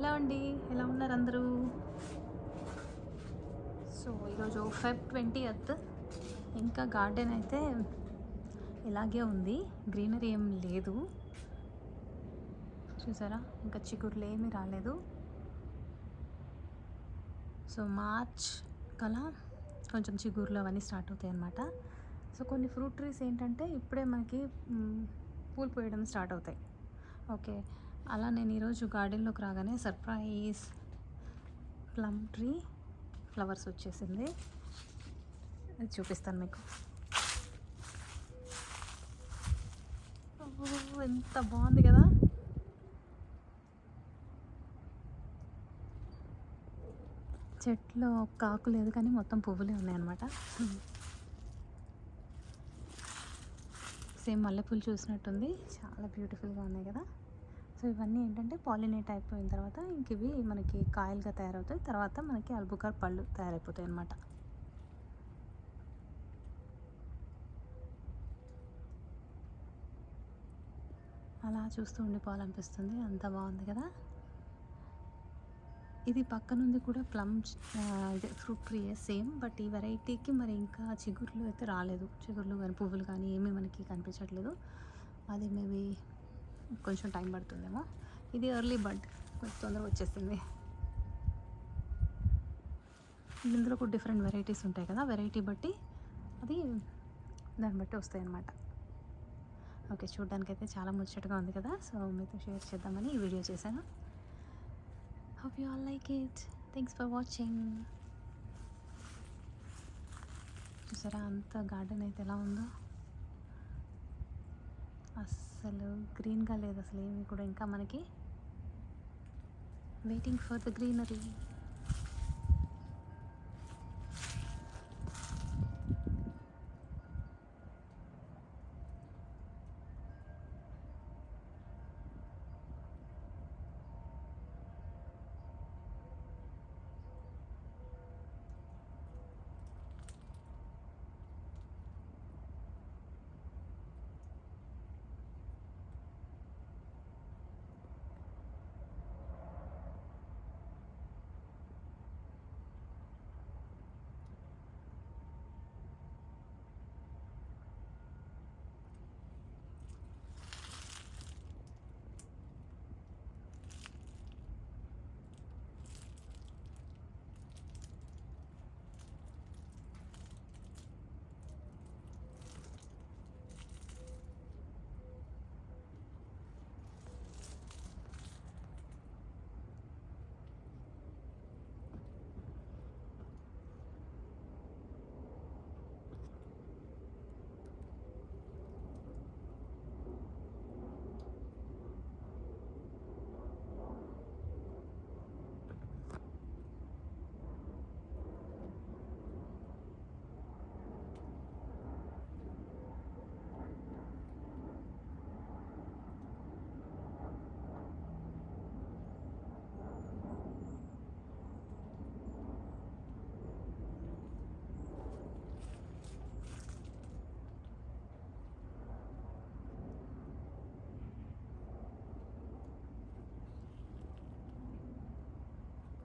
Hello అండి, ఎలా ఉన్నారు అందరూ? సో ఈరోజు ఫెబ్ 20th. ఇంకా గార్డెన్ అయితే ఇలాగే ఉంది, గ్రీనరీ ఏం లేదు. చూసారా, ఇంకా చిగుర్లు ఏమీ రాలేదు. సో మార్చ్ కలా కొంచెం చిగుర్లు అవన్నీ స్టార్ట్ అవుతాయి అన్నమాట. సో కొన్ని ఫ్రూట్ ట్రీస్ ఏంటంటే ఇప్పుడే మనకి పూలు పోయడం స్టార్ట్ అవుతాయి. ఓకే, అలా నేను ఈరోజు గార్డెన్లోకి రాగానే సర్ప్రైజ్ ప్లమ్ ట్రీ ఫ్లవర్స్ వచ్చేసింది. అది చూపిస్తాను మీకు. ఎంత బాగుంది కదా. చెట్లో ఒక్క ఆకు లేదు కానీ మొత్తం పువ్వులే ఉన్నాయన్నమాట. సేమ్ మల్లెపూలు చూసినట్టుంది, చాలా బ్యూటిఫుల్గా ఉన్నాయి కదా. సో ఇవన్నీ ఏంటంటే పాలినేట్ అయిపోయిన తర్వాత ఇంక ఇవి మనకి కాయలుగా తయారవుతాయి. తర్వాత మనకి అల్బుకార్ పళ్ళు తయారైపోతాయి అన్నమాట. అలా చూస్తూ ఉండిపోవాలనిపిస్తుంది, అంత బాగుంది కదా. ఇది పక్కనుంది కూడా ప్లమ్ ఇదే ఫ్రూట్ ట్రీ సేమ్, బట్ ఈ వెరైటీకి మరి ఇంకా చిగుర్లు అయితే రాలేదు. చిగుర్లు కానీ పువ్వులు కానీ ఏమీ మనకి కనిపించట్లేదు. అది మేబీ కొంచెం టైం పడుతుందేమో. ఇది ఎర్లీ బడ్, కొంచెం తొందరగా వచ్చేసింది. ఇందులో కూడా డిఫరెంట్ వెరైటీస్ ఉంటాయి కదా, వెరైటీ బట్టి అది దాన్ని బట్టి వస్తాయి అన్నమాట. ఓకే, చూడడానికైతే చాలా ముచ్చటగా ఉంది కదా. సో మీతో షేర్ చేద్దామని ఈ వీడియో చేశాను. Hope you all like it. Thanks for watching. చూసారా అంత గార్డెన్ అయితే ఎలా ఉందో, అస్సలు గ్రీన్గా లేదు అసలు ఏమీ కూడా. ఇంకా మనకి వెయిటింగ్ ఫర్ ద గ్రీనరీ.